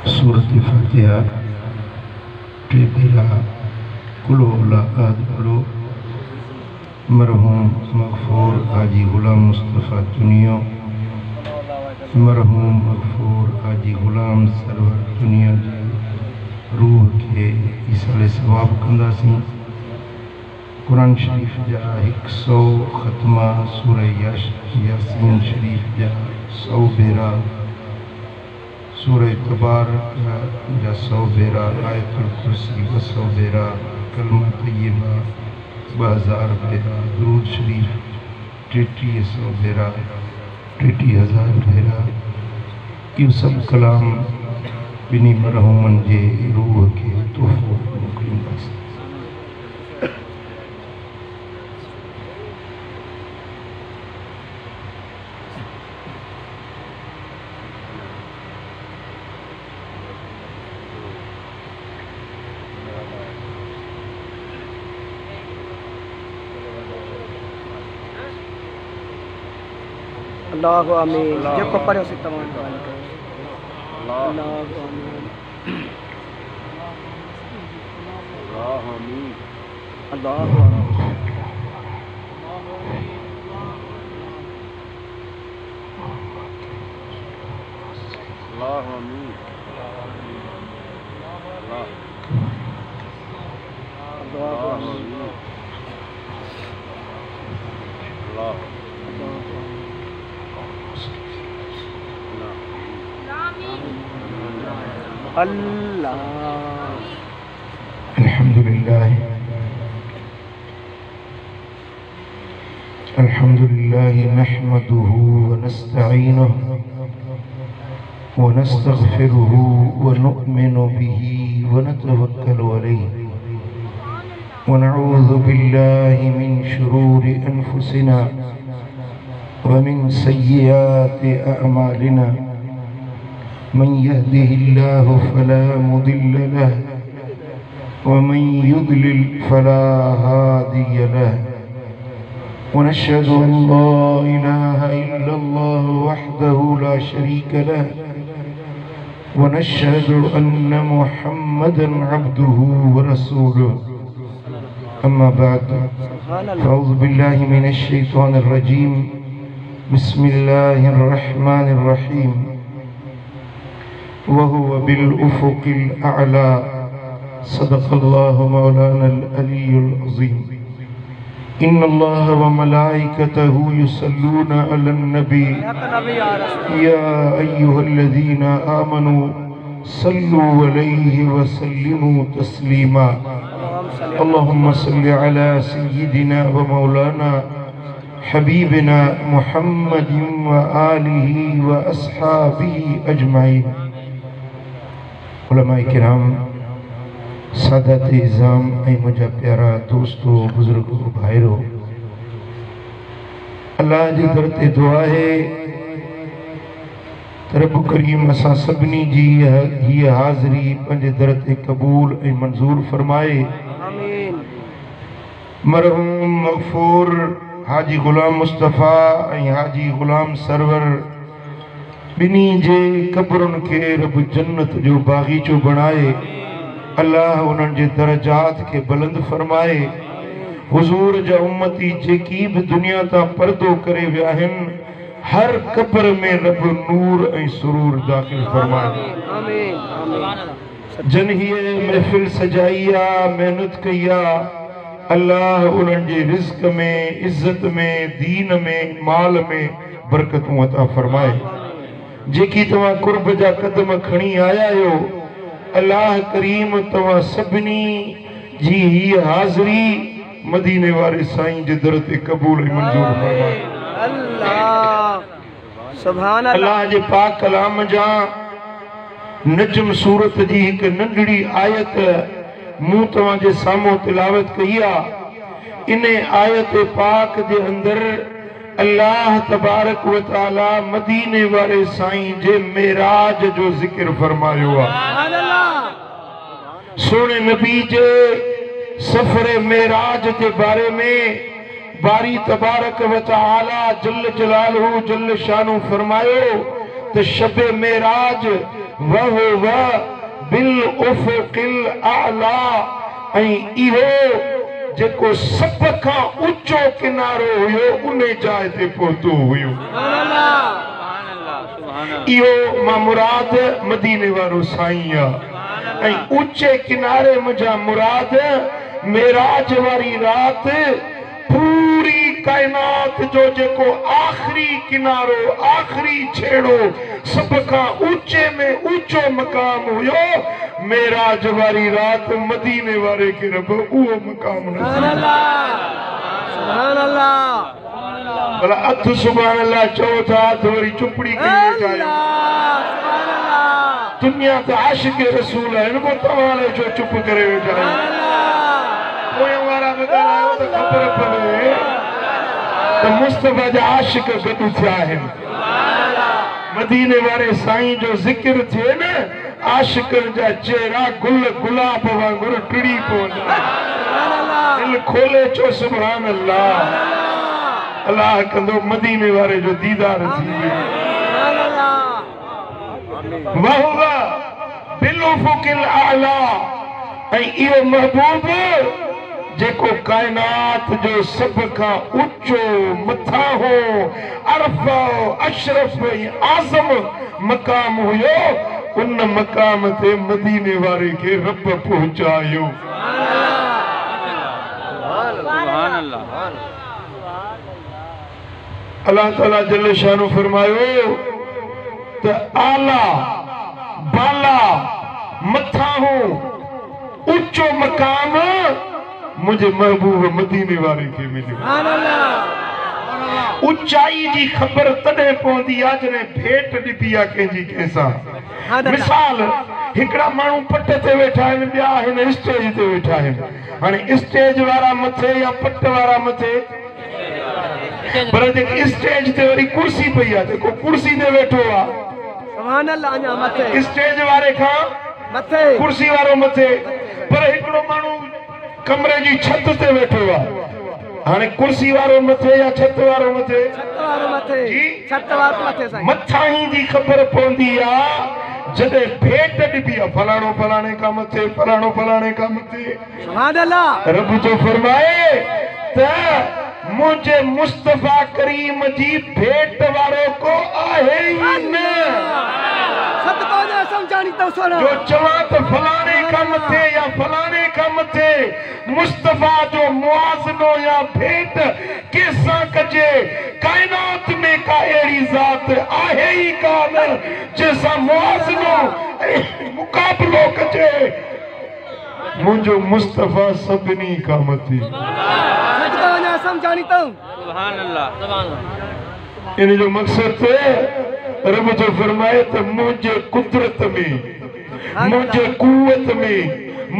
सूरत फातिहा टेबेरा कुलो औलाद पढ़ो। मरहूम मगफूर हाजी गुलाम मुस्तफ़ा चुनियो, मरहूम मगफूर हाजी गुलाम सरवर चुनियो जी रूह के ईसाले सवाब कंदासीं। कुरान शरीफ जा 100 ख़त्मा सूरह यासीन शरीफ जा 100 बेरा, सूरह तबारक जा 100 बेरा, आयतुल कुर्सी 200 बेरा, कलमा तय्यबा 2000 बेरा, दुरूद शरीफ 3300 बेरा, 33,000 बेरा। इहो सभु कलाम ॿिन्ही मरहूमनि जे रूह खे तोहफ़ो मोकिलींदासीं। अल्लाहु आमीन। जेको पढ़ियो सी तमाम अल्लाहु आमीन। अल्लाहु आमीन। अल्लाहु आमीन। अल्लाहु आमीन। अल्लाहु आमीन। अल्लाह। अल्हम्दुलिल्लाह अल्हम्दुलिल्लाह नहमदुहु व नस्तईनुहु व नस्तगफिरुहु व नु'मिनु बिही व नतवक्कलु अलैहि व नऊज़ु बिल्लाहि मिन शुरूरि अनफुसिना व मिन सय्यिआति अअमालिना। मन यहदिहिल्लाहु फला मुदिल्ल लहु व मन युद्लिल फला हादिय लहु। व नशहदु अन ला इलाहा इल्लल्लाहु वहदहु ला शरीक लहु व नशहदु अन्न मुहम्मदन अब्दुहु व रसूलुहु। अम्मा बअद फ़अऊज़ु बिल्लाहि मिनश शैतानिर रजीम। बिस्मिल्लाहिर रहमानिर रहीम। वहुव बिल उफ़ुक़िल अअला। सदक़ल्लाहु मौलानल अलीयुल अज़ीम। इन्नल्लाह व मलाइकतहु युसल्लूना अलन नबी या अय्युहल्लज़ीना आमनू सल्लू अलैहि व सल्लिमू तस्लीमा। अल्लाहुम्मा सल्लि अला सय्यिदिना व मौलाना हबीबिना मुहम्मदिन व आलिहि व अस्हाबिहि अजमाइन। उलमाए किराम, सादात इज़ाम ऐं मुंहिंजा प्यारा दोस्तो बुज़ुर्गो भाइरो, अल्लाह जे दर ते दुआ है त रब करीम असां सभिनी जी हीअ हाज़िरी पंहिंजे दर ते क़बूल ऐं मंज़ूर फरमाए। आमीन। मरहूम मग़फ़ूर हाजी गुलाम मुस्तफ़ा ऐं हाजी गुलाम सरवर ॿिन्ही जे क़ब्रुनि खे रब जन्नत जो बाग़ीचो बणाए। अल्लाह उन्हनि जे दरजात खे बुलंद फरमाए। हुज़ूर जा उम्मती जेकी बि दुनिया तां पर्दो करे विया आहिनि, हर क़ब्र में रब नूर ऐं सुरूर दाख़िल फरमाए। आमीन। आमीन। जन हीअ महफ़िल सजाई आहे, महिनत कई आहे, अल्लाह उन्हनि जे रिज़्क़ में, इज़्ज़त में, दीन में, माल में बरकतूं अता फरमाए। जेकी तव्हां कुर्ब जा कदम खणी आया आहियो, अल्लाह करीम तव्हां सभिनी जी हीअ हाज़िरी मदीने वारे साईं जे दर ते क़बूल ऐं मंज़ूर फरमाए। अल्लाह सुभान अल्लाह जे पाक कलाम जा नजम सूरत जी हिक नंढड़ी आयत मूं तव्हां जे साम्हूं तिलावत कई आहे। इन आयत पाक जे अंदर अल्लाह तबारक व तआला मदीने वारे साईं जे मेराज जो ज़िक्र फरमायो आहे। सोने नबी जे सफर मेराज के बारे में बारी तबारक व तआला जल्ल जलालहू जल्ल शानु फरमायो तो शब मेराज वहुव बिल उफ़ुक़िल आला ऐं इहो जेको सब खां ऊंचो किनारो हुयो उन जाइ ते पहुतो हुयो इहो मां मुराद मदीने वारो साईं आहे ऐं ऊंचे किनारे मुंहिंजा मुराद मेराज वारी रात पूरी कायनात जो जेको आखिरी किनारो आखिरी छेड़ो सब खां ऊंचे में ऊंचो मकाम हुयो मेराज वारी रात मदीने वारे के रब उहो मकाम भला अथ सुभान अल्लाह चओ था त वरी चुपड़ी कई वेठा दुनिया त आशिक रसूल आहिनि पोइ तव्हां लाइ छो चुप करे वेठा पोयां वारा बि ॻाल्हायो त ख़बर पवे त मुस्तफ़ा जा आशिक गॾु थिया आहिनि मदीने वारे साईं जो ज़िक्र थिए न आशिकनि जा चेहरा गुल गुलाब वांगुरु टिड़ी पवंदा दिल खोले चो सुभान अल्लाह अल्लाह कंदो मदीने वारे जो दीदार थी वहुव बिल उफ़ुक़िल आला ऐं इहो महबूब जेको कायनात जो सब खां ऊंचो मथा हो अरफ़ अशरफ आज़म मकाम हुयो उन मकाम ते मदीने वारे के रब पहुंचायो अल्लाह ताला जल्ल शानो फरमायो त आला बाला मथा हो ऊंचो मकाम मुझे महबूब मदीने वारे के मिलियो ऊंचाई जी खबर तॾहिं पवंदी आहे जॾहिं भेट ॾिबी आहे कंहिंजी कंहिंसां मिसाल हिकिड़ा माण्हू पट ते वेठा आहिनि ॿिया हिन स्टेज ते वेठा आहिनि हाणे स्टेज वारा मथे या पट वारा मथे पर जेकी स्टेज ते वरी कुर्सी पई आहे जेको कुर्सी ते वेठो आहे स्टेज वारे खां मथे कुर्सी वारो मथे पर हिकिड़ो माण्हू कमरे जी छत ते वेठो आहे हाणे कुर्सी वारो मथे या छत वारो मथे मथां ई जी ख़बर पवंदी आहे जॾहिं भेट ॾिबी आहे फलाणो फलाणे खां मथे फलाणो फलाणे खां मथे रब जो फरमाए त मुझे मुस्तफा करीम जी भेट वारो को आहे ही न जो चवां त फलाणे खां मथे या फलाणे खां मथे मुस्तफा जो मुआज़नो या भेट कंहिंसां कजे कायनात में का अहिड़ी ज़ात आहे ई कान जंहिंसां मुआज़नो मुक़ाबिलो कजे मुंहिंजो मुस्तफा सभिनी खां मथे इन जो मक़सद रब जो फरमाए त मुंहिंजे कुदरत में मुंहिंजे कुवत में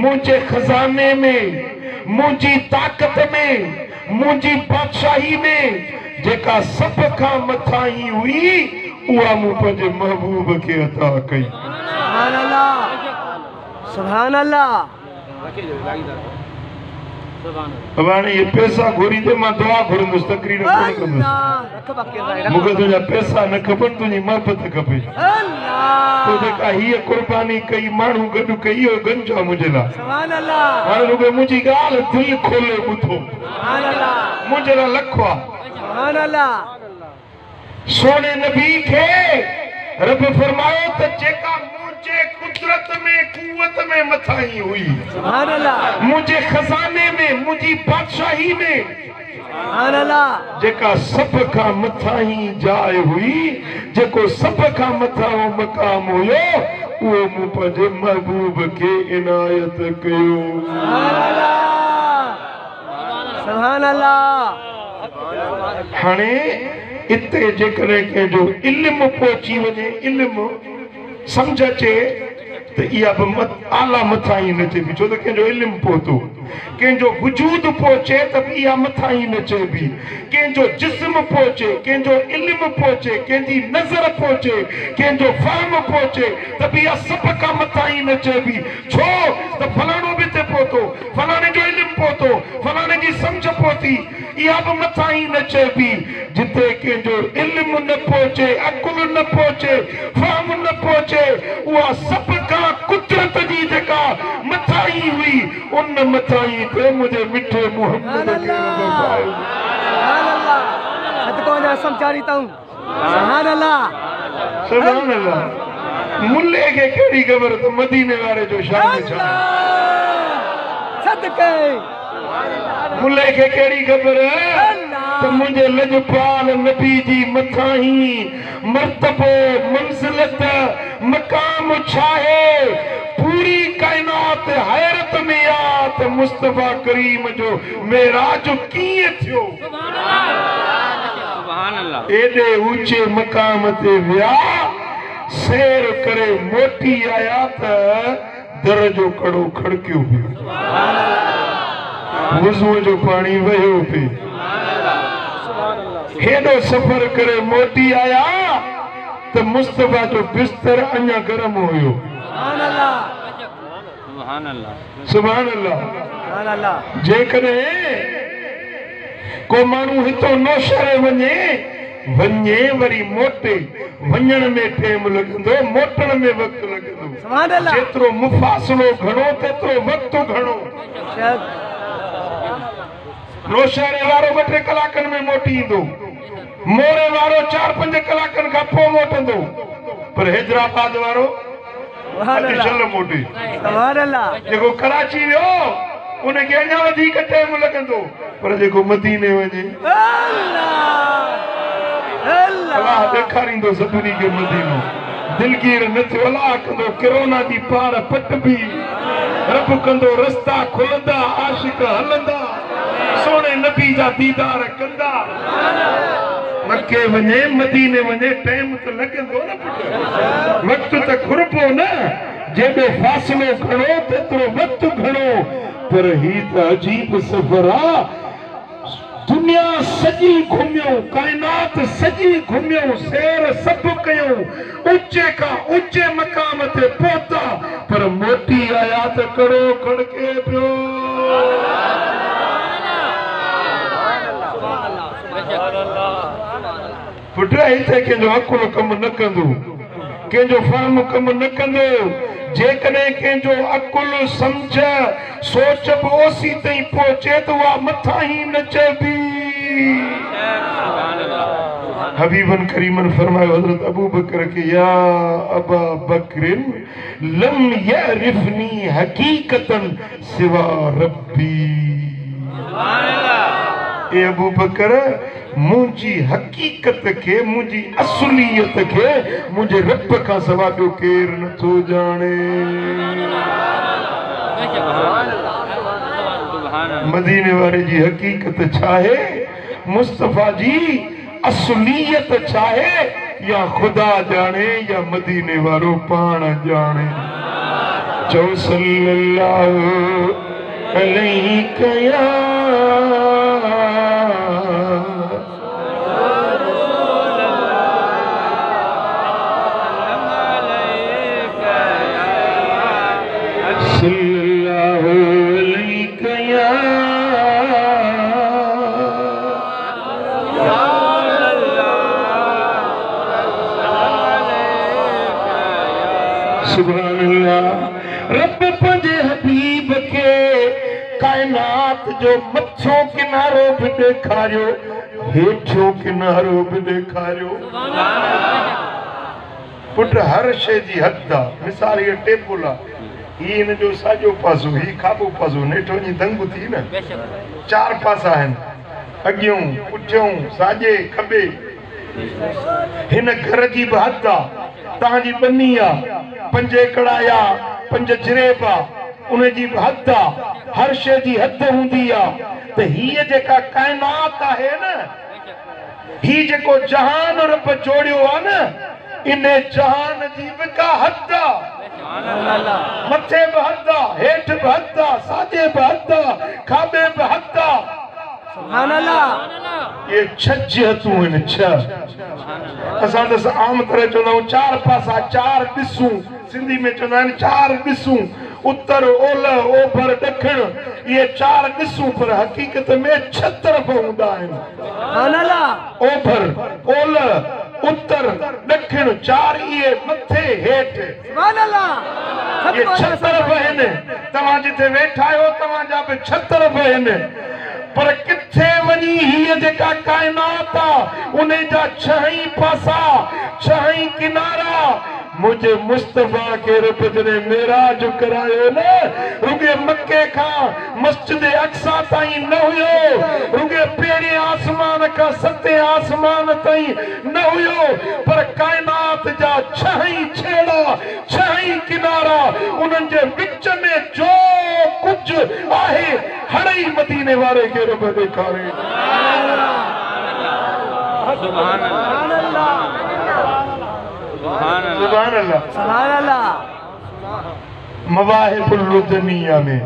मुंहिंजे खज़ाने में मुंहिंजी ताक़त में मुंहिंजी बादशाही में जेका सब खां मथां ई हुई उहा मूं पंहिंजे महबूब खे अता कई सुभान अल्लाह अब हाणे ये पैसा घुरींदे मां दुआ घुरंदुसि तकरीर कोन कंदुसि मूंखे तुंहिंजा पैसा न खपनि तुंहिंजी महबत खपे तो जेका हीअ कुर्बानी कई माण्हू गॾु कई इहो गंज आहे मुंहिंजे लाइ हाणे रुॻो मुंहिंजी ॻाल्हि दिलि खोले ॿुधो मुंहिंजे लाइ लखो आहे सोने नबी खे रब फरमायो त जेका मुझे कुदरत में कुवत में मथा ही हुई मुझे खजाने में मुझी बादशाही में जेका सब का मथा ही जाए हुई जेको सब का मथा मकाम हुयो वो मूं पंहिंजे महबूब के इनायत कयो सुभान अल्लाह हाणे इते जेकॾहिं कंहिंजो इल्मु पहुची वञे इल्मु समझ अचे तो इहा बि आला मथां ई न चइबी, छो त कंहिंजो इल्मु पहुतो, कंहिंजो वजूद पहुचे त बि इहा मथां ई न चइबी, कंहिंजो जिस्म पहुचे, कंहिंजो इल्मु पहुचे, कंहिंजी नज़र पहुचे, कंहिंजो फहम पहुचे त बि इहा सभ खां मथां ई न चइबी। छो त फलाणो बि हिते पहुतो, फलाणे जो इल्मु पहुतो, फलाणे जी सम्झ पहुती, इहा बि मथां ई न चइबी। जिते कंहिंजो इल्मु न पहुचे, अकुल न पहुचे, फहम न पहुचे, उहा सभ खां कुदरत जी जेका मथां ई हुई, उन मथां ई ते मुंहिंजे मिठे मोहम्मद खे वफ़ायो। सुभान अल्लाह, सदको जा समझारी तऊं। सुभान अल्लाह, सुभान अल्लाह। मुल्ले खे कहिड़ी ख़बर त मदीने वारे जो शान छा, सदके मुल्ले खे कहिड़ी ख़बर त मुंहिंजे लजपाल नबी जी मथां ई मर्तबो, मंज़िलत, मक़ाम छा आहे। पूरी काइनात हैरत में आ त मुस्तफा करीम जो मेराज कीअं थियो। एॾे ऊचे मक़ाम ते विया, सैर करे मोटी आया त दर जो कड़ो खड़कियो पियो, वज़ूअ जो पाणी वहियो पियो। हेॾो सफ़र करे मोटी आया त मुस्तफा जो बिस्तर अञा गरम हुयो। सुभान अल्लाह, सुभान अल्लाह। सुभान अल्लाह। जेकॾहिं को माण्हू हितो नौशहरे वञे वरी मोटे, वञण में टाइम लॻंदो, मोटण में वक़्तु लॻंदो। सुभान अल्लाह। जेतिरो मुफ़ासिलो घणो तेतिरो वक़्तु घणो। नौशहरे वारो 2-3 कलाकनि में मोटी ईंदो, मोरे वारो 4-5 कलाकनि खां पोइ मोटंदो, पर हैदराबाद वारो अॼु मोटी। सुभान अल्लाह। जेको कराची वियो उनखे अञा वधीक टाइम लॻंदो, पर जेको मदीने वञे अलाह ॾेखारींदो सभिनी खे मदीनो। दिलगीर न थियो, अलाह कंदो कोरोना जी पार पट बि, रब कंदो रस्ता खुलंदा, आशिक हलंदा, सोने नबी जा दीदार कंदा। मक्के वञे, मदीने वञे, टाइम त लॻंदो न पुट, वक़्तु त घुरबो न। जेॾो फ़ासिलो घणो तेतिरो वक़्तु घणो। पर ही त अजीब सफ़र आ। दुनिया सॼी घुमियो, काइनात सॼी घुमियो, सैर सभु कयूं, ऊचे खां ऊचे मक़ाम ते पहुता, पर मोटी आया त कड़ो खड़के पियो। पुट हिते कंहिंजो अकुल कमु न कंदो, कंहिंजो फहम कमु न कंदो। जेकॾहिं कंहिंजो अकुल सम्झ सोच बि ओसी ताईं पहुचे त उहा मथां ई न चइबी। हबीबन करीमन फरमायो हज़रत अबू बकर के, या अबा बकरिन लम यअरिफनी हकीकतन सिवा रब्बी। ए अबू बकर, मुंहिंजी हकीकत खे, मुंहिंजी असुलियत खे मुंहिंजे रब खां सवाइ ॿियो केरु नथो ॼाणे। मदीने वारे जी हकीकत छा आहे, मुस्तफा जी असुलियत छा आहे, या ख़ुदा ॼाणे या मदीने वारो पाण ॼाणे। चओ सल्लल्लाहु अलैहि कया सुभान अल्लाह। रब पंहिंजे हबीब खे काइनात जो मथो किनारो बि ॾेखारियो, हेठियो किनारो बि ॾेखारियो। पुट हर शइ जी हद आहे। मिसाल इहा टेबल आहे, ही हिन जो साॼो पासो, ही खाॿो पासो, नेठो जी दंग थी न, 4 पासा आहिनि, अॻियूं पुठियूं साॼे खॿे। हिन घर जी बि हद आहे। तव्हांजी बनी आहे, 5 एकड़ या 5 जरेब आहे, उनजी बि हद आहे। हर शइ जी हद हूंदी आहे। त हीअ जेका काइनात आहे न, ही जेको जहान रब जोड़ियो आहे न, इन जहान जी बि का हद आहे। ये छज हथूं आहिनि छह असां त आम तरह चवंदा आहियूं चार पासा चार ॾिसूं सिंधी में चवंदा आहिनि चार ॾिसूं उत्तर ओलह ओभर ॾखिण ये चार ॾिसूं पर हक़ीक़त में छह तरफ़ हूंदा आहिनि ओभर ओलह उत्तर ॾखिण चार इहे मथे हेठि ये छह तरफ़ आहिनि तव्हां जिथे वेठा आहियो तव्हांजा बि छह तरफ़ आहिनि पर किथे वञी हीअ जेका काइनात आहे उन जा छह पासा छह किनारा मुझे मुस्तफा के रब जने मेराज करायो न रुगे मक्के खां मस्जिद अक्सा ताईं न हुयो रुगे पेरे आसमान का सते आसमान ताईं न हुयो पर कायनात जा छह छेड़ा छह किनारा उन्हनि जे विच में जो कुछ आहे हर ही मदीने वाले के रब ॾेखारे सुभान अल्लाह सुभान अल्लाह सुभान अल्लाह मवाहिबुल लुदनिया में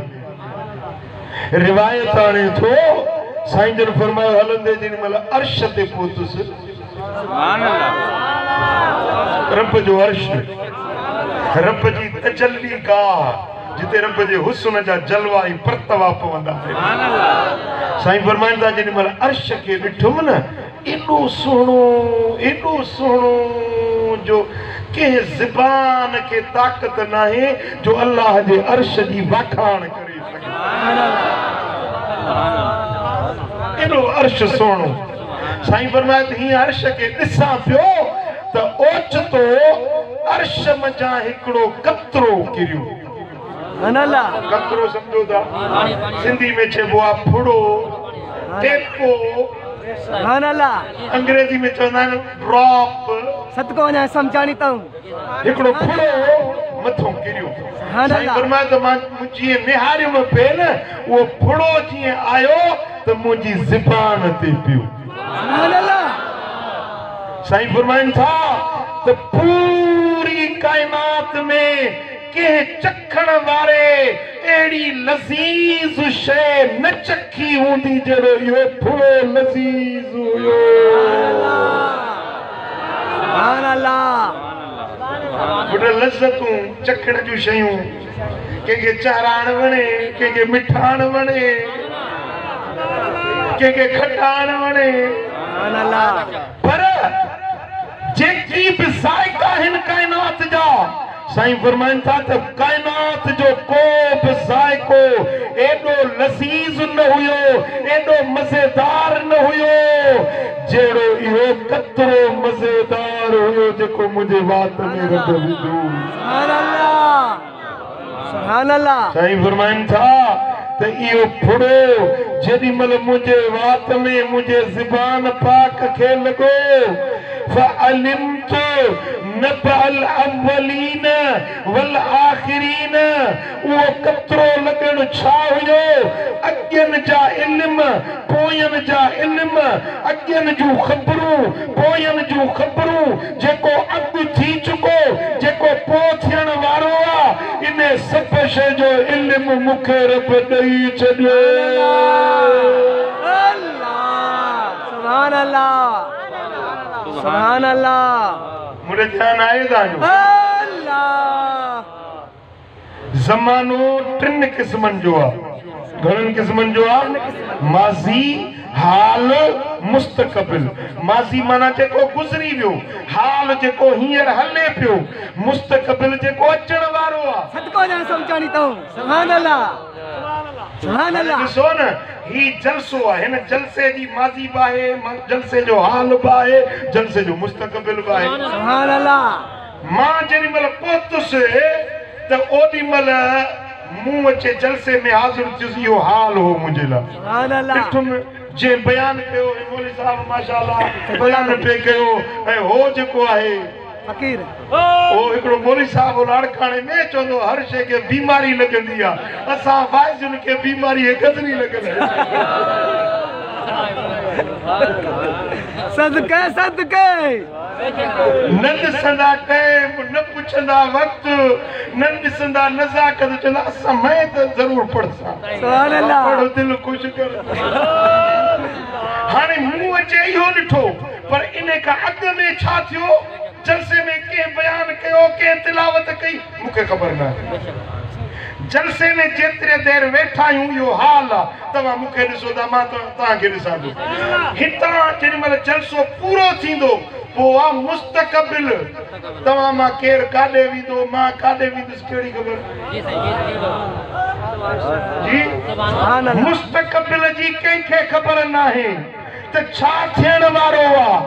रिवायत आने थो साईं जन फरमायो हलंदे जिन मल अर्श ते पहुतुस सुभान अल्लाह रब जो अर्श रब जी तजल्ली गाह जिते रब जे हुस्न जा जलवा ई परतवा पवंदा सुभान अल्लाह साईं फरमाईंदा जिन मल अर्श के ॾिठुम न एॾो सुहिणो जो के ज़बान के ताकत नाहे जो अल्लाह जे अर्श जी वाखाण करे सके एॾो अर्श सुहिणो साईं फरमाए त हीअं अर्श के ॾिसां पियो त ओचितो अर्श मजां हिकिड़ो कतरो किरियो कतरो सम्झो था सिंधी में चइबो आहे फुड़ो टेपो अंग्रेजी में चवंदा आहिनि ड्रॉप सतको वञा सम्झाणी अथऊं हिकिड़ो फुड़ो मथो किरियो साईं फरमाए त मां जीअं निहारियुमि पे न उहो फुड़ो जीअं आयो त मुंहिंजी ज़बान ते पियो साईं फरमाइनि था त पूरी काइनात में के चखण वारे एड़ी लज़ीज़ शइ न चखी हूंदी जहिड़ो इहो फुड़ो लज़ीज़ हुयो सुभान अल्लाह बुढ़ लज़तूं चखण जूं शयूं कंहिंखे चाराण वणे कंहिंखे मिठाण वणे कंहिंखे खटाण वणे सुभान अल्लाह पर जेकी बि ज़ाइका आहिनि काइनात जा साईं फरमाइनि था त काइनात जो को बि ज़ाइको एॾो लज़ीज़ न हुयो एॾो मज़ेदार न हुयो जहिड़ो इहो कतरो मज़ेदार हुयो जेको मुंहिंजे वात में रब विधो सुभान अल्लाह सुभान अल्लाह साईं फरमाइनि था त इहो फुड़ो जेॾी महिल मुंहिंजे वात में मुंहिंजे ज़बान पाक खे लॻो फ़अलिमतु नबअल अव्वलीन वल आखिरीन वो कतरो लगन छा हुयो अॻियनि जा इल्म पोयनि जा इल्म अॻियनि जूं ख़बरूं पोयनि जूं ख़बरूं जेको अॻु थी चुको जेको पोइ थियण वारो आहे इन सभ शइ जो इल्म मूंखे रब ॾेई छॾियो सुभान अल्लाह सुभान अल्लाह मुझे ध्यान आए ज़मानो टिन किस्मनि जो आहे घणनि किस्मनि जो आहे माज़ी हाल मुस्तक़बिल माज़ी माना जेको गुज़री वियो हाल जेको हींअर हले पियो मुस्तक़बिल जेको अचण वारो आहे सदको ॼण सम्झाणी अथऊं सुभान अल्लाह सुभान अल्लाह ॾिसो न ही जलसो आहे न जलसे जी माज़ी बि आहे जलसे जो हाल बि आहे जलसे जो मुस्तक़बिल बि आहे सुभान अल्लाह मां जेॾी महिल पहुतुसि त ओॾी महिल मूं अचे जलसे में हाज़िर थियुसि इहो हाल हो मुंहिंजे लाइ सुभान अल्लाह ॾिठुमि जे बयान कयो मौलवी साहब माशाअल्लाह बयान पे कयो ऐं हो जेको आहे फकीर ओ हिकिड़ो मौलवी साहब लाड़काणे में चवंदो हर शइ खे बीमारी लॻंदी आहे असां वाइजुनि खे बीमारी गदरी लॻंदी सदके सदके न ॾिसंदा टाइम न पुछंदा वक़्त न ॾिसंदा नज़ाकत चवंदा असां मैं त ज़रूरु पढ़सां सुभान अल्लाह पढ़ो दिलि ख़ुशि कर हाणे मूं अचे इहो ॾिठो पर इन खां अॻु में छा थियो जलसे में कंहिं बयान कयो कंहिं तिलावत कई मूंखे ख़बर न आहे जलसे में जेतिरे देर वेठा आहियूं इहो हाल आहे तव्हां मूंखे ॾिसो था मां तव्हांखे ॾिसां थो हितां जेॾीमहिल जलसो पूरो थींदो पोइ आहे मुस्तक़बिल तव्हां मां केरु काॾे वेंदो मां काॾे वेंदुसि कहिड़ी ख़बर जी मुस्तक़बिल जी कंहिंखे ख़बर न आहे त छा थियण वारो आहे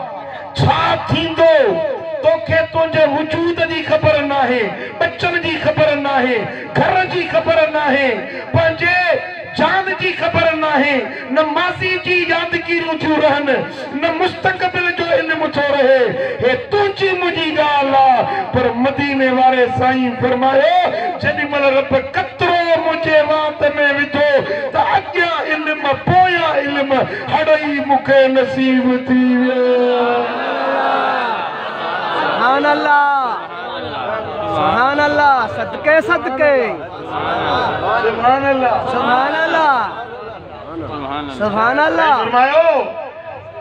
छा थींदो तोखे तुंहिंजे वजूद जी ख़बर न आहे बचन जी ख़बर न आहे घर जी ख़बर न आहे पंहिंजे जान जी ख़बर न आहे न माज़ी जी यादगिरियूं थियूं रहनि न मुस्तक़बिल जो इल्मु थो रहे हे तुंहिंजी मुंहिंजी ॻाल्हि आहे पर मदीने वारे साईं फरमायो जेॾीमहिल रब कतिरो मुंहिंजे वात में विधो त अॻियां इल्मु पोयां इल्मु हड़ई मूंखे नसीब थी वियो सुभान अल्लाह सदके सदके सुभान अल्लाह सुभान अल्लाह सुभान अल्लाह फरमायो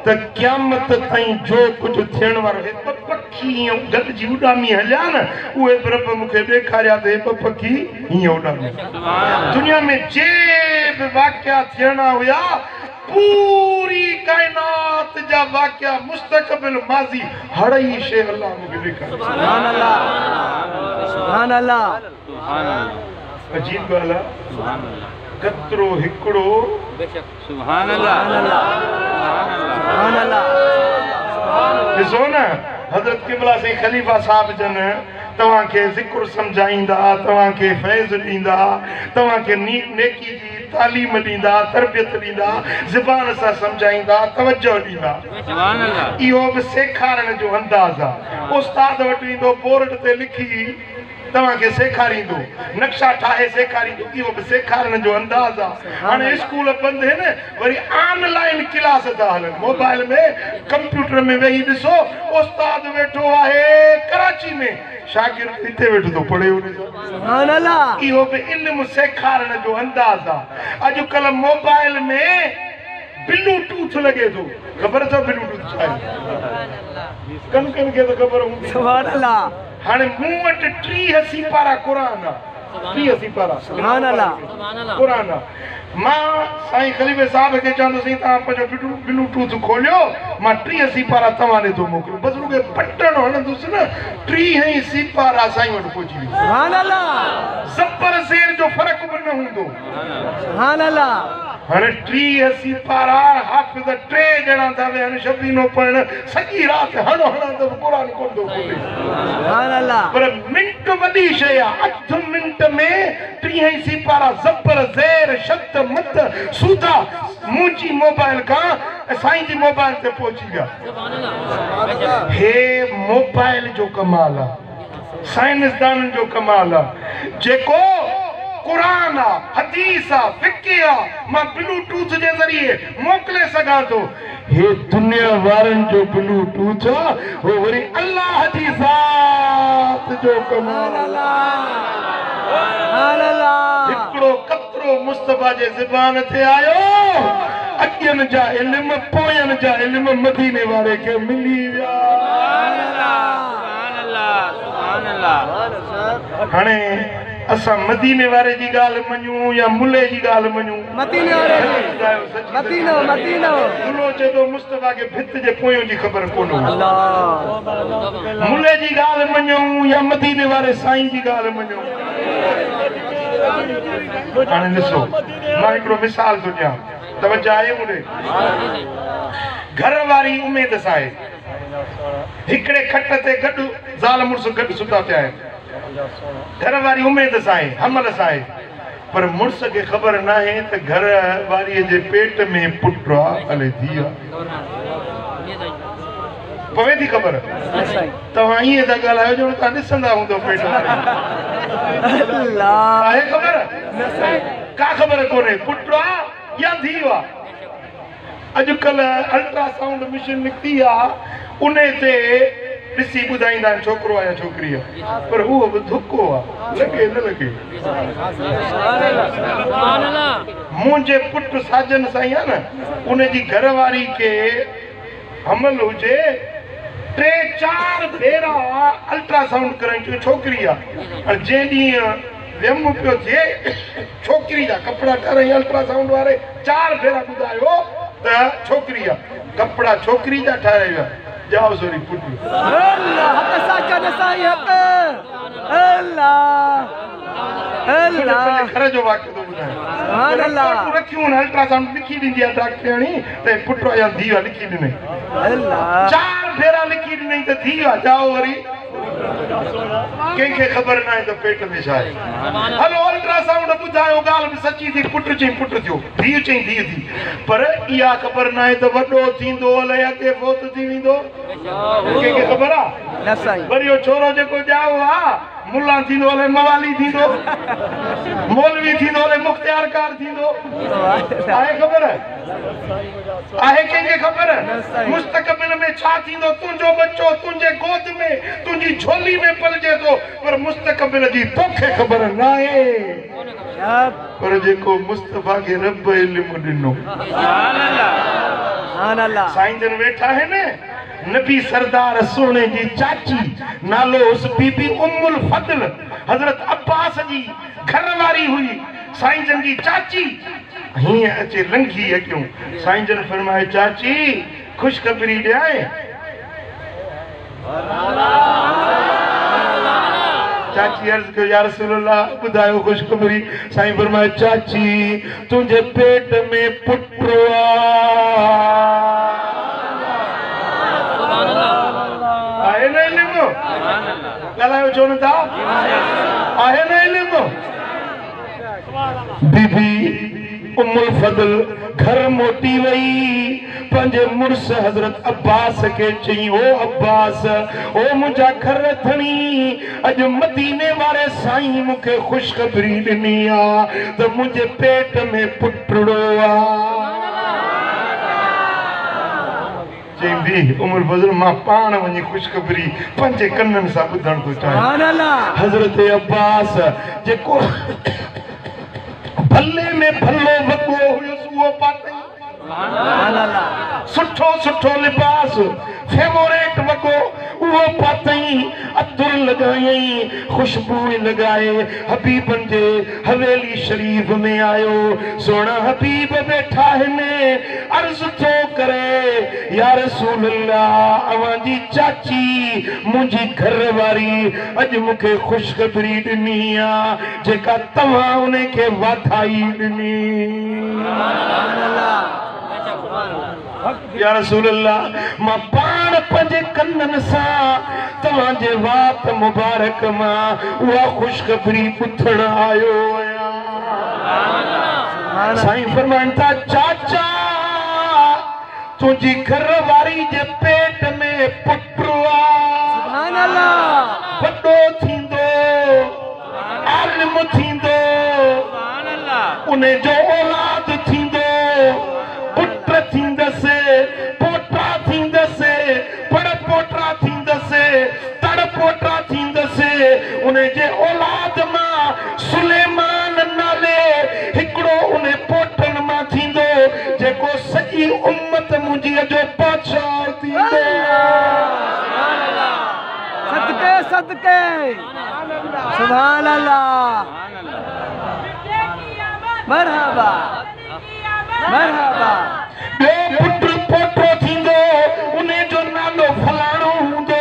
त क़यामत ताईं जो कुझु थियण वारो हे पखी गॾिजी उॾामी हलिया न उहे रब मूंखे ॾेखारिया त हे पखी हीअं उॾामी दुनिया में जे बि वाक़िया थियणा हुया पूरी कायनात जा वाक़िया मुस्तक़बिल माज़ी हर ही शइ अल्लाह मूंखे ॾेखारी सुभान अल्लाह सुभान अल्लाह अजीब ॻाल्हि आहे कतिरो हिकिड़ो सुभान अल्लाह सुभान अल्लाह ॾिसो न हज़रत क़िबला साईं ख़लीफ़ा साहिब जन तव्हांखे ज़िक्र सम्झाईंदा तव्हांखे फैज़ ॾींदा तव्हांखे नेकी जी तालीम ॾींदा तरबियत ॾींदा ज़बान सां सम्झाईंदा तवजो ॾींदा इहो बि सेखारण जो अंदाज़ आहे उस्ताद वटि ईंदो बोर्ड ते लिखी तव्हांखे सेखारींदो नक्शा ठाहे सेखारींदो इहो बि सेखारण जो अंदाज़ आहे हाणे स्कूल बंदि आहिनि वरी ऑनलाइन क्लास था हलनि मोबाइल में कंप्यूटर में वेही ॾिसो उस्ताद वेठो आहे कराची में शागिर्द हिते वेठो थो पढ़े सुभान अल्लाह इहो बि इल्मु सेखारण जो अंदाज़ आहे अॼुकल्ह मोबाइल में ब्लूटूथ लॻे थो ख़बर अथव ब्लूटूथ छा आहे कन खे त ख़बर हूंदी सुभान अल्लाह हाणे मूं वटि 30 सिपारा क़ुरान आहे 30 सिपारा सुभान अल्लाह क़ुरान आहे मां साईं ख़लीफ़े साहिब खे चवंदुसि तव्हां पंहिंजो ब्लूटूथ खोलियो मां 30 सिपारा तव्हां ॾे थो मोकिलियो बसि रुॻो बटण हणंदुसि न 30 सिपारा साईं वटि पहुची वेंदा सुभान अल्लाह ज़बर ज़ेर जो फ़र्क़ु बि न हूंदो सुभान अल्लाह हाणे 30 सिपारा हाफ़िज़ 3 ॼणा था वेहनि शबीनो पढ़ण सॼी राति हणो हणंदो क़ुरान कोन थो खोले सुभान अल्लाह पर मिंट वॾी शइ आहे 8 मिंट में 30 सिपारा ज़बर ज़ेर शब्द मत सूदा मुंहिंजी मोबाइल खां साईं जी मोबाइल ते पहुची विया हे मोबाइल जो कमाल आहे साइंसदाननि जो कमाल आहे जेको क़ुरान आहे हदीस आहे फ़िक़्ह आहे मां ब्लूटूथ जे ज़रिए मोकिले सघां थो हे दुनिया वारनि जो ब्लूटूथ आहे हो वरी अल्लाह जी ज़ात जो कमाल हिकिड़ो कतिरो मुस्तफ़ा जे ज़बान ते आयो अॻियनि जा इल्म पोयनि जा इल्म मदीने वारे खे मिली विया हाणे असां मदीने वारे जी ॻाल्हि मञूं या मुल्ले जी ॻाल्हि मञूं मदीने वारे जी मदीनो मदीनो मुल्लो चए थो मुस्तफ़ा खे भित जे पोयों जी ख़बर कोन मुल्ले जी ॻाल्हि मञूं या मदीने वारे साईं जी ॻाल्हि मञूं हाणे ॾिसो मां हिकिड़ो मिसाल थो ॾियां तवजो आहे मुंहिंजे घर वारी उमेद सां आहे हिकिड़े खट ते गॾु ज़ाल मुड़ुस गॾु सुता पिया आहिनि घर वारी उमेद सां आहे हमल सां आहे पर मुड़ुस खे ख़बर न आहे त घर वारीअ जे पेट में पुट आहे हले धीउ आहे पवे थी ख़बर तव्हां ईअं था ॻाल्हायो ॼण तव्हां ॾिसंदा हूंदो पेट आहे ख़बर का ख़बर कोन्हे पुट आहे या धीउ आहे अॼुकल्ह अल्ट्रासाउंड मशीन निकिती आहे उन ते ॾिसी ॿुधाईंदा आहिनि छोकिरो आहे या छोकिरी आहे, पर उहो बि धुको आहे, लॻे न लॻे। मुंहिंजे पुटु साजन साईं आहे न, उनजी घरवारी खे हमल हुजे, 3-4 भेरा अल्ट्रासाउंड कराइण, छोकिरी आहे। जंहिं ॾींहुं वेम पियो थिए, छोकिरी जा कपिड़ा ठाराई अल्ट्रासाउंड वारे, 4 भेरा ॿुधायो त छोकिरी आहे, कपिड़ा छोकिरी जा ठाराई विया, जाओ सोरी पुटु। घर जो वाक़ियो थो ॿुधायां, रखियूं अल्ट्रासाउंड लिखी ॾींदी आहे डॉक्टराणी, त पुटु आहे या धीउ आहे, लिखी ॾिनई, 4 भेरा लिखी ॾिनई त धीउ आहे, जाओ वरी कंहिंखे ख़बर न आहे त पेट में छा आहे। हलो अल्ट्रासाउंड ॿुधायो, ॻाल्हि बि सची थी, पुटु चई पुटु थियो, धीउ चई धीउ थी, पर इहा ख़बर न आहे त वॾो थींदो अलाए अॻे फोत थी वेंदो, कंहिंखे ख़बर आहे? वरी इहो छोरो जेको ॼाओ आहे, मुल्ला थींदो अलाए मवाली थींदो, मौलवी थींदो अलाए मुख्तियारकार थींदो, आहे ख़बर? आहे कंहिंखे ख़बर? मुस्तक़बिल में छा थींदो? तुंहिंजो बच्चो तुंहिंजे गोद में, तुंहिंजी झोली में पलजे थो, पर मुस्तक़बिल जी तोखे ख़बर न आहे। पर जेको मुस्तफ़ा खे रब इल्म ॾिनो, साईं जन वेठा आहिनि, नबी सरदार सोने जी चाची, नालो उस बीबी उम्मुल फदल, हज़रत अब्बास जी घरवारी हुई, साईं जन जी चाची। हीअं अचे लंघी अचूं, साईं जन फरमाए चाची ख़ुशख़बरी ॾियाए। चाची अर्ज़ कयो या रसूल अल्लाह, ॿुधायो ख़ुशख़बरी। साईं फरमाए चाची तुंहिंजे पेट में पुटु आहे न इल्म, ॻाल्हायो छो नथा? आहे न इल्म? बीबी उम्मुल फदल घर मोटी वई, पंहिंजे मुड़ुस हज़रत अब्बास खे चई, ओ अब्बास, ओ मुंहिंजा घर थणी, अॼु मदीने वारे साईं मूंखे ख़ुशख़बरी ॾिनी आहे त मुंहिंजे पेट में पुटड़ो आहे। चईंदी उम्मुल फदल मां पाण वञी ख़ुशख़बरी पंहिंजे कननि सां ॿुधण थो चाहियां। हज़रत अब्बास जेको भले में भलो वॻो हुयुसि उहो पातई, सुठो सुठो लिबास फेवरेट वॻो उहो पातई, अतुर लॻायई, खुशबू लॻाए हबीबनि जे हवेली शरीफ़ में आयो। सोना हबीब वेठा आहिनि, अर्ज़ थो करे या रसूल अल्लाह, अवां जी चाची मुंहिंजी घरवारी अॼु मूंखे ख़ुशख़बरी ॾिनी आहे, जेका तव्हां उनखे वाधाई ॾिनी। या रसूल अल्लाह, मां पाण पंहिंजे कननि सां तव्हांजे वात मुबारक मां उहा ख़ुशख़बरी ॿुधण आयो आहियां। साईं फरमाइनि था चाचा तुंहिंजी घरवारी जे पेट में पुटु आहे, वॾो थींदो आलिम थींदो, उन जो औलाद थींदो, पुट थींदसि, पोटा थींदसि, पड़ पोटा थींदसि, तड़ पोटा थींदसि, उन जे औलाद मां सुलेमान नाले हिकिड़ो उन पोटनि मां थींदो, जेको सॼी उम्मत मुंहिंजी जो बादशाह थींदो। सदके सदके सुभान अल्लाह, मरहबा मरहबा। पुट पोटो थींदो, उन जो नालो फलाणो हूंदो,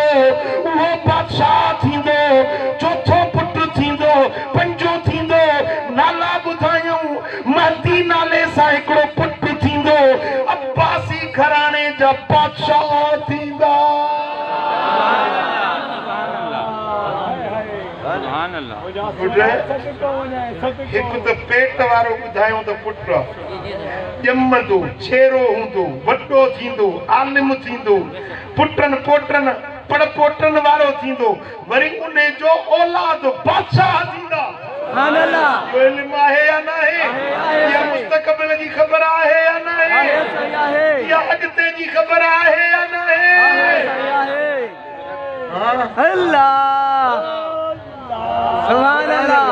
उहो बादशाह थींदो। चौथो पुट थींदो, पंजो थींदो, नाला ॿुधायूं, महदी नाले सां हिकिड़ो पुट थींदो, अब्बासी घराणे जा बादशाह थींदा। हिकु त पेट वारो ॿुधायूं त पुट ॼमंदो, छेरो हूंदो, वॾो थींदो, आलिम थींदो, पुटनि पोटनि पड़ पोटनि वारो थींदो, वरी उन जो औलाद बादशाह थींदा। इल्म आहे या न आहे? या मुस्तक़बिल जी ख़बर आहे या न आहे? या अॻिते जी ख़बर आहे या न आहे? अल्लाह सुभान अल्लाह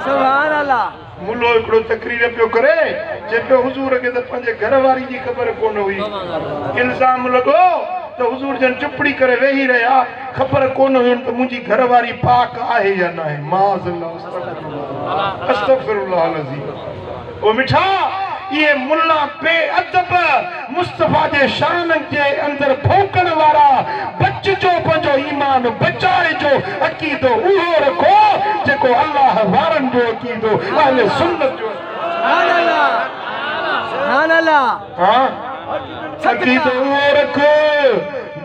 सुभान अल्लाह मुल्लो एकड़ो तकरीर पियो करे जे पे हुजूर के त पंहिंजे घर वारी जी ख़बर कोन हुई इल्जाम लॻो त हुजूर जन चुपड़ी करे वेही रहिया ख़बर कोन हुई त मुंहिंजी घर वारी पाक आहे या न आहे माज़अल्लाह अस्तगफिरुल्लाह अलज़ीम ओ मिठा ये मुल्ला बेअदब मुस्तफा जे शान जे अंदर भौंकण वारा बच जो पंहिंजो ईमान बचाए जो अकीदो उहो रखो जेको अल्लाह वारनि जो अकीदो अहले सुन्नत जो सुभान अल्लाह हां अकीदो उहो रखो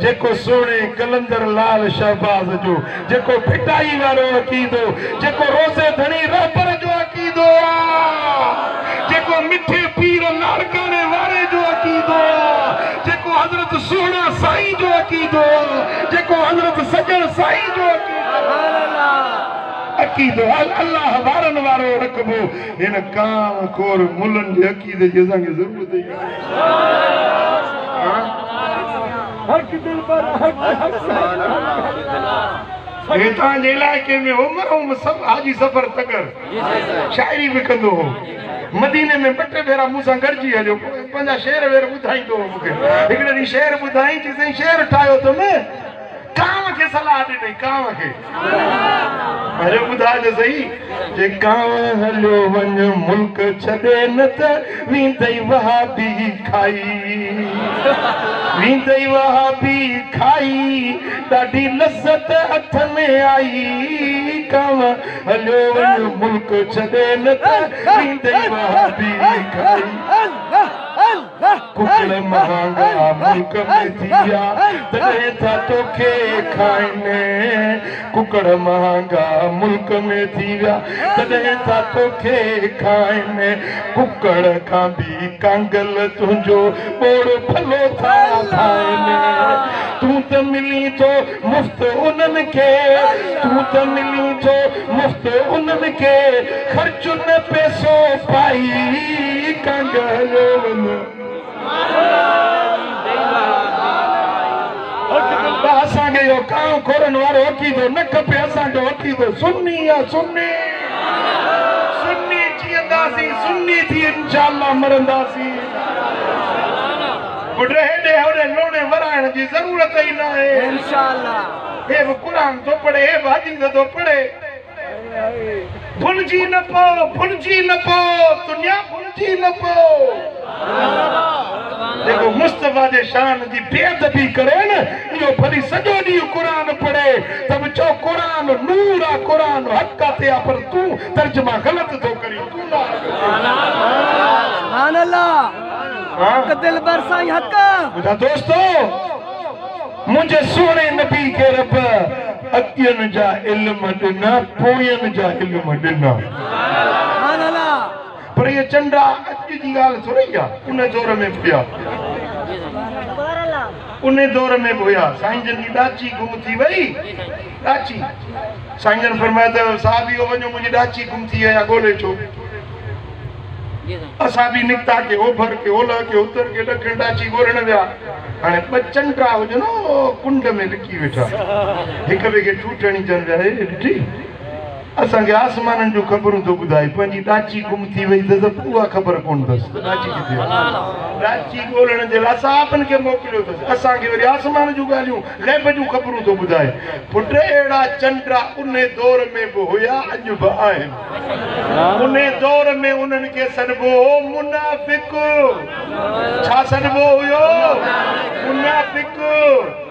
जेको सोने कलंदर लाल शहबाज जो जेको फिटाई वारो अकीदो जेको रोज़े धणी रहबर जो अकीदो जेको मिठे पीर नारकाने वारे जो अकीदो जेको हजरत सोना साईं जो अकीदो जेको हजरत सजण साईं जो अकीदो अल्लाह वारन वारो रखबो इन काम खोर मुलन जे अकीदे जी असांखे ज़रूरत है हक दिल पर हितां जे इलाइक़े में उमर सब हाजी सफर तगर शायरी भी कंदो हो मदीने में बटे भेरा मूंसां गॾिजी हलियो पंहिंजा शेर वेर ॿुधाईंदो हो मूंखे हिकिड़े ॾींहुं शेर ॿुधाई चई साईं शेर ठाहियो त में कांव खे सलाह ॾिनई कांव खे अरे ॿुधाए त सही जे कांव हलियो वञ मुल्क छॾे न त वेंदई वहाबी खाई वेंदई वहाबी खाई ॾाढी लज़त हथ में आई कांव हलियो वञ मुल्क छॾे न त वेंदई वहाबी खाई कुकड़ महांगा मुल्क में थिया तॾहिं था तोखे खाइनि कुकड़ महांगा मुल्क में थी विया तॾहिं था तोखे खाइनि कुकड़ खां बि कांगल तुंहिंजो ॿोड़ फलो था ठाहिनि तूं त मिली थो मुफ़्त उन्हनि खे तूं त मिली थो मुफ़्त उन्हनि खे ख़र्च न पैसो पाई कांगल असांखे इहो कांव खोरन वारो अकीदो न खपे असांजो अकीदो सुन्नी आहे सुन्नी सुन्नी जीअंदासीं सुन्नी थी इंशाअल्लाह मरंदासीं बुढे हेॾे होॾे लोणे वराइण जी ज़रूरत ई न आहे इंशाअल्लाह हे बि क़ुर थो पढ़े हे बि हदीस थो पढ़े भुलिजी न पो दुनिया भुलिजी न पो देखो मुस्तफा जे शान जी बेअदबी करे न इहो भली सॼो ॾींहुं क़ुर पढ़े त बि चओ क़ुर नूर आहे क़ुर हक़ ते आहे पर तूं तर्जुमा ग़लति थो करी सुभान अल्लाह हक़ दिल बर साईं हक़ मुंहिंजा दोस्तो मुंहिंजे सुहिणे नबी खे रब अॻियनि जा इल्म ॾिना पोयनि जा इल्म ॾिना सुभान अल्लाह पर ये चंडा अॼु जी ॻाल्हि थोरी आहे उन दौर में बि हुया उन दौर में बि हुया साईं जन जी ॾाची गुम थी वई ॾाची साईं जन फरमाया त साहिबी वञो मुंहिंजी ॾाची गुम थी वई आहे ॻोल्हे छो असां बि निकिता के ओभर के ओलह के उत्तर के ॾखिण ॾाची ॻोल्हण विया हाणे ॿ चंडा हुजनि कुंड में लिकी वेठा हिक ॿिए खे ठूठणी चवनि पिया हे ॾिठी असांखे आसमाननि जूं ख़बरूं थो ॿुधाए पंहिंजी ॾाची गुम थी वई अथसि उहा ख़बर कोन अथसि ॾाची किथे ॾाची ॻोल्हण जे लाइ साहबनि खे मोकिलियो अथसि असांखे वरी आसमान जूं ॻाल्हियूं ग़ैब जूं ख़बरूं थो ॿुधाए पुट अहिड़ा चंडा उन दौर में बि हुया अॼु बि आहिनि उन दौर में उन्हनि खे सॾिबो हो मुनाफ़िक छा सॾिबो हुयो मुनाफ़िक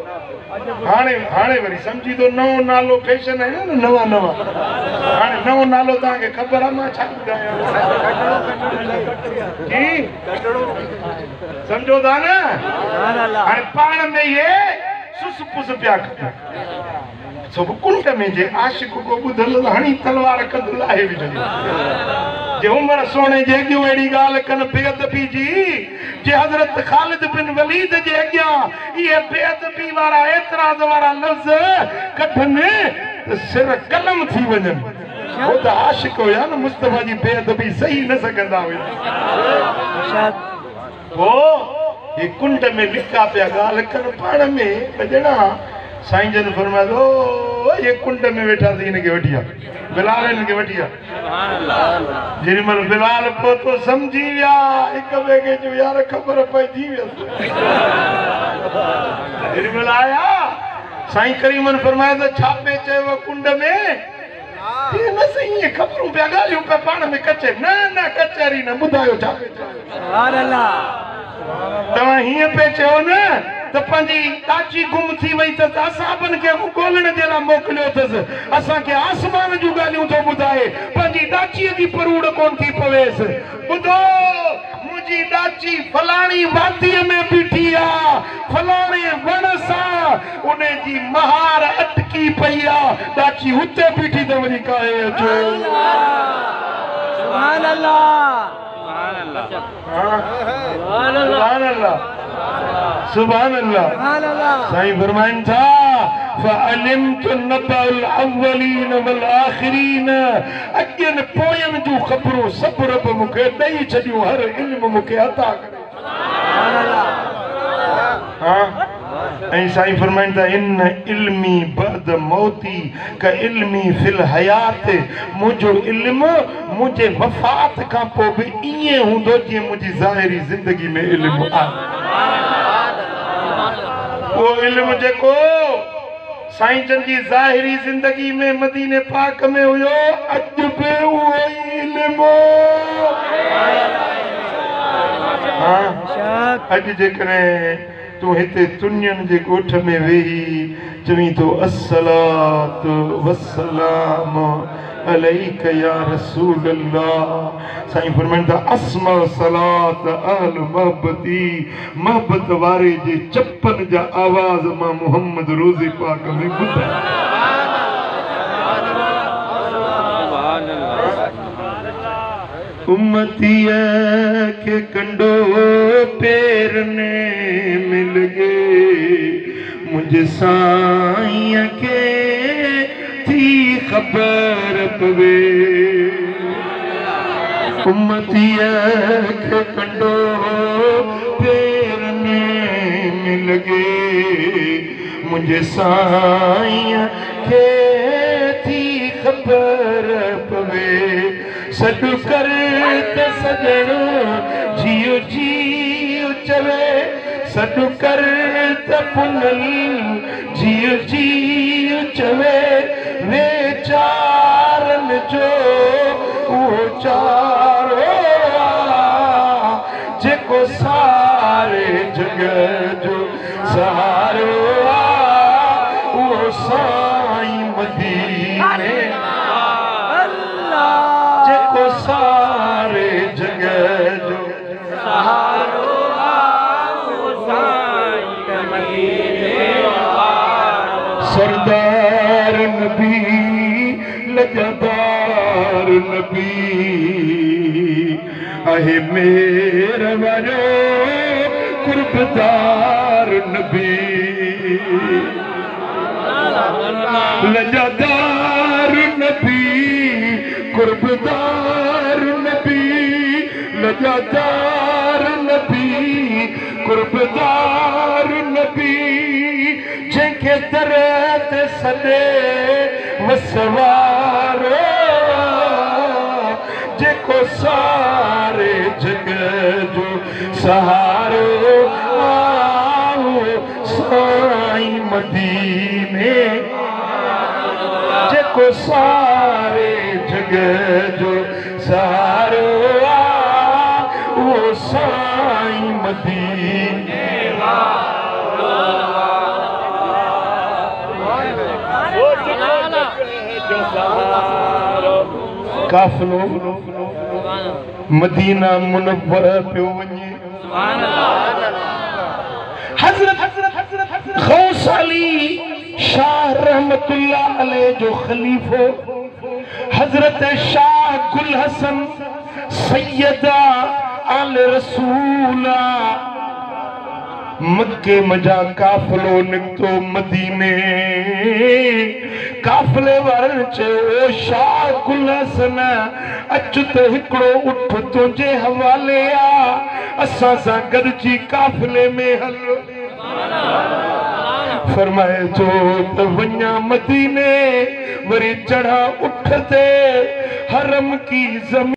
हाणे वरी सम्झी थो नओं नालो फैशन आहे न नवां हाणे नओं नालो तव्हांखे ख़बर आहे मां छा ॿुधायां जी सम्झो था न हाणे पाण में इहे सुस पुस पिया कनि सभु कुंड में जे आशिक को ॿुधल हणी तलवार कंद लाहे विझंदी जे उमर सोने जे अॻियूं अहिड़ी ॻाल्हि कनि बेअदबी जी जे हज़रत ख़ालिद बिन वलीद जे अॻियां इहे बेअदबी वारा एतिराज़ वारा लफ़्ज़ कढनि त सिर कलम थी वञनि हो त आशिक हुया न मुस्तफा जी बेअदबी सही न सघंदा हुया पोइ हे कुंड में लिका पिया ॻाल्हि कनि पाण में ॼणा साईं जन फरमाया ओ ये कुंड में बैठा थी इनके वठिया बिलाल इनके वठिया जेरी मल बिलाल को तो समझी विया एक बे के जो यार खबर पई विया जेरी मल आया साईं करीमन फरमाया तो छापे चयो कुंड में ये न सही खबरूं पिया ॻाल्हियूं पे पाण में कचे न कचहरी न ॿुधायो छापे सुभान अल्लाह तव्हां हीअं पे चयो न तो पंहिंजी ताची गुम थी वई त असाबन के ॻोल्हण जे लाइ मोकिलियो अथसि असांखे आसमान जूं ॻाल्हियूं थो ॿुधाए पंहिंजी डाचीअ जी परूड़ कोन थी पवेसि ॿुधो मुंहिंजी डाची फलाणी वादीअ में बीठी आहे फलाणे वण सां उन जी महार अटकी पई आहे डाची हुते बीठी त वञी काहे अचो सुभान अल्लाह सुभान अल्लाह सुभान अल्लाह सुभान अल्लाह साईं फरमाइन था फअलिमत नबअल अव्वलीन वल आखिरीन अजन पोयन जूं खबरूं सब रब मूंखे ॾेई छॾियूं हर इल्म मूंखे अता करे सुभान अल्लाह हाँ ऐं साईं फरमाइन था इन इल्मी बद मौती का इल्मी फिल हयात मुझो इल्म मुझे वफात का पोइ बि ईअं हूंदो जीअं मुंहिंजी ज़ाहिरी ज़िंदगी में इल्म आहे वो इल्म जेको साईं जन जी ज़ाहिरी ज़िंदगी में मदीने पाक में हुयो अॼु बि उहो ई इल्म हाँ अॼु जेकॾहिं तू हिते तुन्यन जे ॻोठ में वेही चवी तो अस्सलातु वस्सलाम अलैका या रसूल अल्लाह साईं फरमाइनि था अस्मा सलात अहल मोहब्बती मोहब्बत वारे जे चप्पन जा आवाज़ मां मोहम्मद रोज़े पाक में ॿुधा उम्मतीअ के कंडो पेरने मिल गए मुझे साईं के थी खबर पवे उम्मतीअ के कंडो पेरने मिल गए मुझे साईं के थी खबर पवे सॾु कर त सॼणो जियो जियो चवे सॾु कर त पुनल जियो जियो चवे वेचारनि जो उहो चारो जेको सारे जग जो सहारो उहो साईं मदीने जेको सारे जग जो सहारो सरदार नबी लजदार नबी आहे मेर वारो कुर्बदार नबी लजदार नबी कुर्बदार नबी लजदार नबी कुर्बदार नबी जंहिंखे दर ते सॾे वसवारो जेको सारे जग जो सहारो साईं मदीने जेको सारे जग जो सहारो वो साईं मदीने काफिलो मदीना मुनव्वर पियो वञे हज़रत गौस अली शाह रहमतुल्लाह अलैह जो खलीफो हज़रत शाह गुल हसन सैयदा आल रसूला मक्के मजा काफिलो निकतो मदीने काफिले वारनि चयो शाह गुल हसन अच त हिकिड़ो उठ तुंहिंजे हवाले आ असां सां गॾिजी काफिले में हल फरमाए जो त वन्या मदीने वरी चढ़ा उठते हरम की जमीन